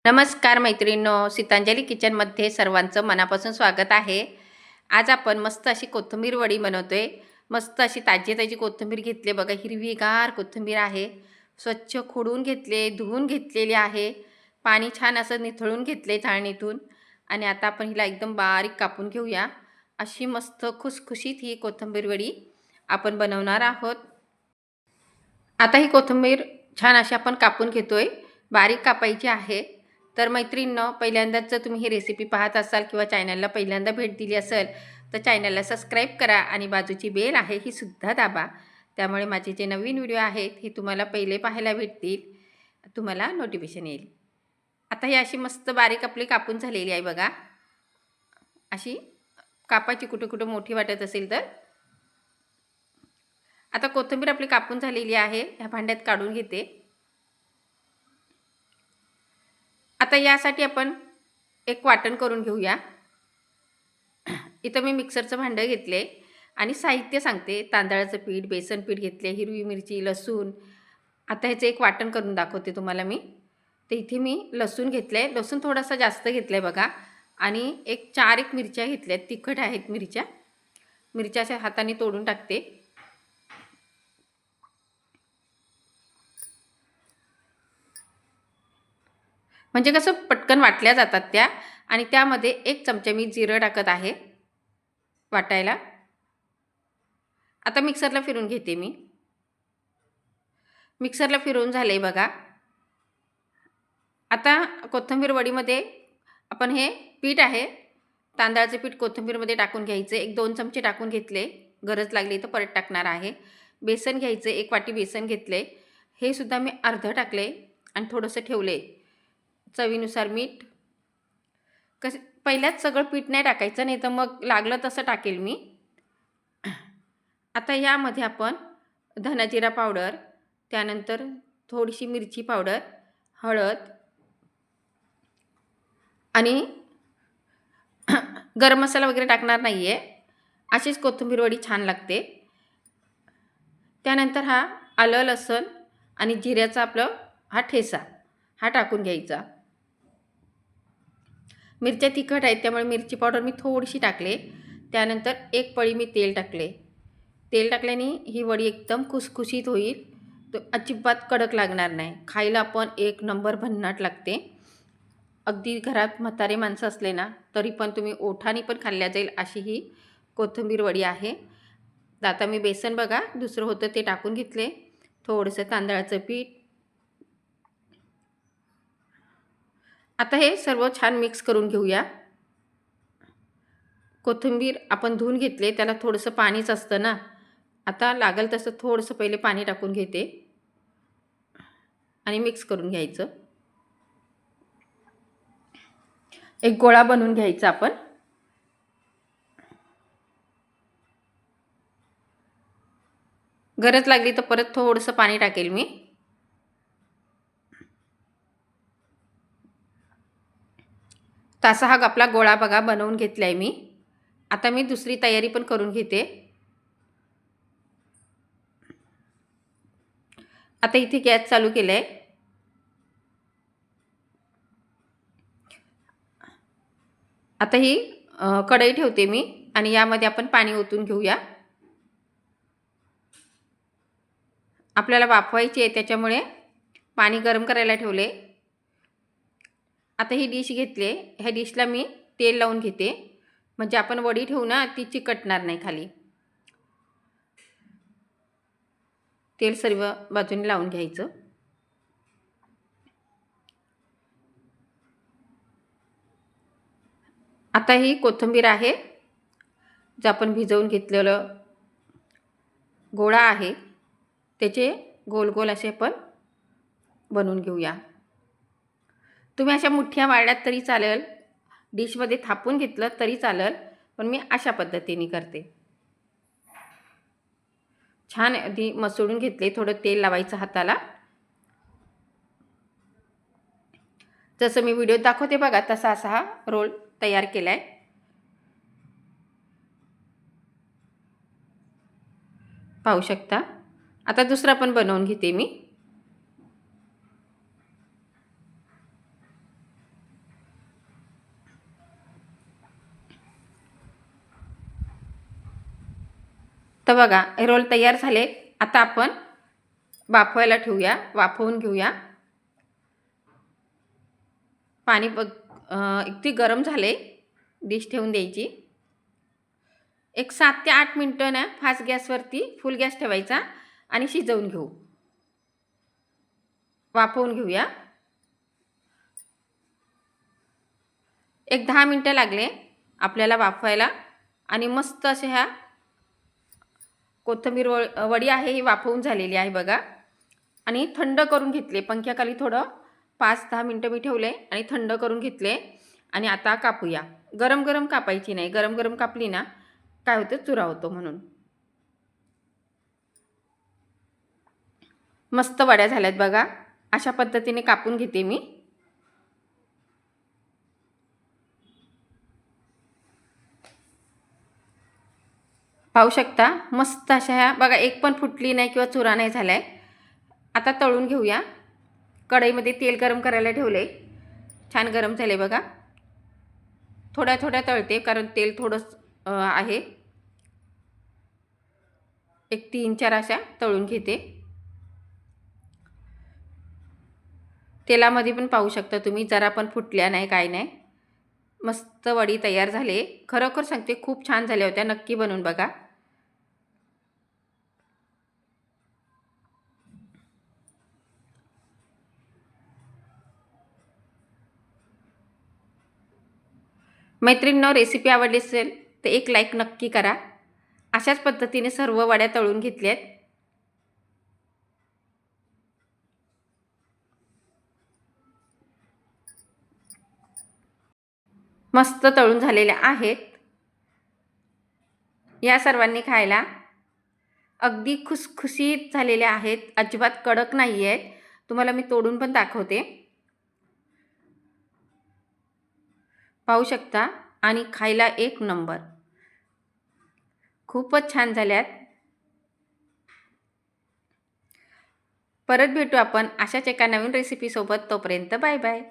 नमस्कार मैत्रिणींनो, सीतांजली किचनमध्ये सर्वांचं मनापासून स्वागत आहे. आज आपण मस्त अशी कोथिंबीर वडी बनवतोय. मस्त अशी ताजी कोथिंबीर घेतली बघा, हिरवीगार कोथिंबीर आहे. स्वच्छ खोडून घेतले, धुवून घेतलेली आहे. पाणी छान असं निथळून घेतले चाळणीतून आणि आता आपण हिला एकदम बारीक कापून घेऊया. अशी मस्त खुसखुशीत ही कोथिंबीर वडी आपण बनवणार आहोत. आता ही कोथिंबीर छान अशी आपण कापून घेतोय. बारीक कापायची आहे. तर मैत्रिणींनो, पहिल्यांदाच जर तुम्ही ही रेसिपी पाहत असाल किंवा चॅनलला पहिल्यांदा भेट दिली असेल तर चॅनलला सबस्क्राईब करा आणि बाजूची बेल आहे ही सुद्धा दाबा. त्यामुळे माझे जे नवीन व्हिडिओ आहेत हे तुम्हाला पहिले पाहायला भेटतील, तुम्हाला नोटिफिकेशन येईल. आता ही अशी मस्त बारीक आपली कापून झालेली आहे बघा. अशी कापायची कुठं कुठं मोठी वाटत असेल तर. आता कोथिंबीर आपली कापून झालेली आहे, ह्या भांड्यात काढून घेते. आता यासाठी आपण एक वाटण करून घेऊया. इथं मी मिक्सरचं भांडं घेतले आणि साहित्य सांगते. तांदळाचं पीठ, बेसन पीठ घेतले, हिरवी मिरची, लसूण. आता ह्याचं एक वाटण करून दाखवते तुम्हाला मी. तर इथे मी लसूण घेतले, लसूण थोडासा जास्त घेतला आहे बघा. आणि एक 4 मिरच्या घेतल्या, तिखट आहेत मिरच्या. मिरच्या अशा हाताने तोडून टाकते. म्हणजे कसं पटकन वाटल्या जातात त्या. आणि त्यामध्ये 1 चमचा मी जिरं टाकत आहे वाटायला. आता मिक्सरला फिरून घेते मी. मिक्सरला फिरवून झाले बघा. आता कोथिंबीर वडीमध्ये आपण हे पीठ आहे, तांदळाचं पीठ कोथिंबीरमध्ये टाकून घ्यायचं. 1-2 चमचे टाकून घेतले, गरज लागली तर परत टाकणार आहे. बेसन घ्यायचं, 1 वाटी बेसन घेतले, हे सुद्धा मी अर्धं टाकले आणि थोडंसं ठेवले. चवीनुसार मीठ. पहिल्याच सगळं पीठ नाही टाकायचं, नाही तर मग लागलं तसं टाकेल मी. आता यामध्ये आपण धना-जिरा पावडर, त्यानंतर थोडीशी मिरची पावडर, हळद आणि गरम मसाला वगैरे टाकणार नाही आहे. अशीच कोथिंबीर वडी छान लागते. त्यानंतर हा आलं, लसूण आणि जिऱ्याचा आपलं हा ठेचा हा टाकून घ्यायचा. मिरच्या तिखट आहेत त्यामुळे मिरची पावडर मी थोडीशी टाकले. त्यानंतर 1 पळी मी तेल टाकले. तेल टाकल्याने ही वडी एकदम खुसखुशीत होईल. तर अजिबात कडक लागणार नाही. खायला पण एक नंबर भन्नाट लागते. अगदी घरात म्हातारे माणसं असले ना तरी पण तुम्ही ओठाने पण खाल्ल्या जाईल अशी ही कोथिंबीर वडी आहे. तर आता मी बेसन बघा दुसरं होतं ते टाकून घेतले. थोडंसं तांदळाचं पीठ. आता हे सर्व छान मिक्स करून घेऊया. कोथिंबीर आपण धुवून घेतले, त्याला थोडंसं पाणीच असतं ना. आता लागेल तसं थोडंसं पहिले पाणी टाकून घेते आणि मिक्स करून घ्यायचं. एक गोळा बनवून घ्यायचा आपण. गरज लागली तर परत थोडंसं पाणी टाकेल मी. तसा हा आपला गोळा बघा बनवून घेतला आहे मी. आता मी दुसरी तयारी पण करून घेते. आता इथे गॅस चालू केला आहे. आता ही कढई ठेवते मी आणि यामध्ये आपण पाणी ओतून घेऊया. आपल्याला वाफवायची आहे त्याच्यामुळे पाणी गरम करायला ठेवले. आता ही डिश घेतली, ह्या डिशला मी तेल लावून घेते. म्हणजे आपण वडी ठेवू ना ती चिकटणार नाही खाली. तेल सर्व बाजूने लावून घ्यायचं. आता ही कोथिंबीर आहे, जे आपण भिजवून घेतलेलं गोळा आहे त्याचे गोल गोल असे आपण बनवून घेऊया. तुम्ही अशा मुठ्या वाळल्यात तरी चालेल, डिशमध्ये थापून घेतलं तरी चालेल, पण मी अशा पद्धतीने करते. छान आधी मसळून घेतले, थोडं तेल लावायचं हाताला. जसं मी व्हिडिओत दाखवते बघा तसा असा हा रोल तयार केला आहे. पाहू शकता. आता दुसरा पण बनवून घेते मी. तर बघा हे रोल तयार झाले. आता आपण वाफवायला ठेवूया, वाफवून घेऊया. पाणी इतकी गरम झाले, डिश ठेवून द्यायची. एक 7 ते 8 मिनिटं ना फास्ट गॅसवरती फुल गॅस ठेवायचा आणि शिजवून घेऊ. वाफवून घेऊया. एक 10 मिनिटं लागले आपल्याला वाफवायला आणि मस्त अशा ह्या कोथिंबीर वडी आहे ही वाफवून झालेली आहे बघा. आणि थंड करून घेतले पंख्याखाली थोडं 5-10 मिनिटं मी ठेवले आणि थंड करून घेतले. आणि आता कापूया. गरम गरम कापायची नाही, गरम गरम कापली ना काय होतं, चुरा होतो म्हणून. मस्त वड्या झाल्यात बघा. अशा पद्धतीने कापून घेते मी. पाहू शकता मस्त अशा ह्या बघा, एक पण फुटली नाही किंवा चुरा नाही झालाय. आता तळून घेऊया. कढईमध्ये तेल गरम करायला ठेवले. छान गरम झाले बघा. थोड्या थोड्या तळते कारण तेल थोडंच आहे. एक 3-4 अशा तळून घेते. तेलामध्ये पण पाहू शकता तुम्ही, जरा पण फुटल्या नाही, काय नाही. मस्त वडी तयार झाले. खरोखर सांगते खूप छान झाल्या होत्या. नक्की बनवून बघा. मैत्रिणींनो, रेसिपी आवडली असेल तर एक लाईक नक्की करा. अशाच पद्धतीने सर्व वड्या तळून घेतल्यात. मस्त तळून झालेल्या आहेत. या सर्वांनी खायला. अगदी खुसखुशीत झालेल्या आहेत. अजिबात कडक नाही आहेत. तुम्हाला मी तोडून पण दाखवते. पाहू शकता. आणि खायला एक नंबर. खूपच छान झाल्यात. परत भेटू आपण अशाच एका नवीन रेसिपीसोबत. तोपर्यंत बाय बाय.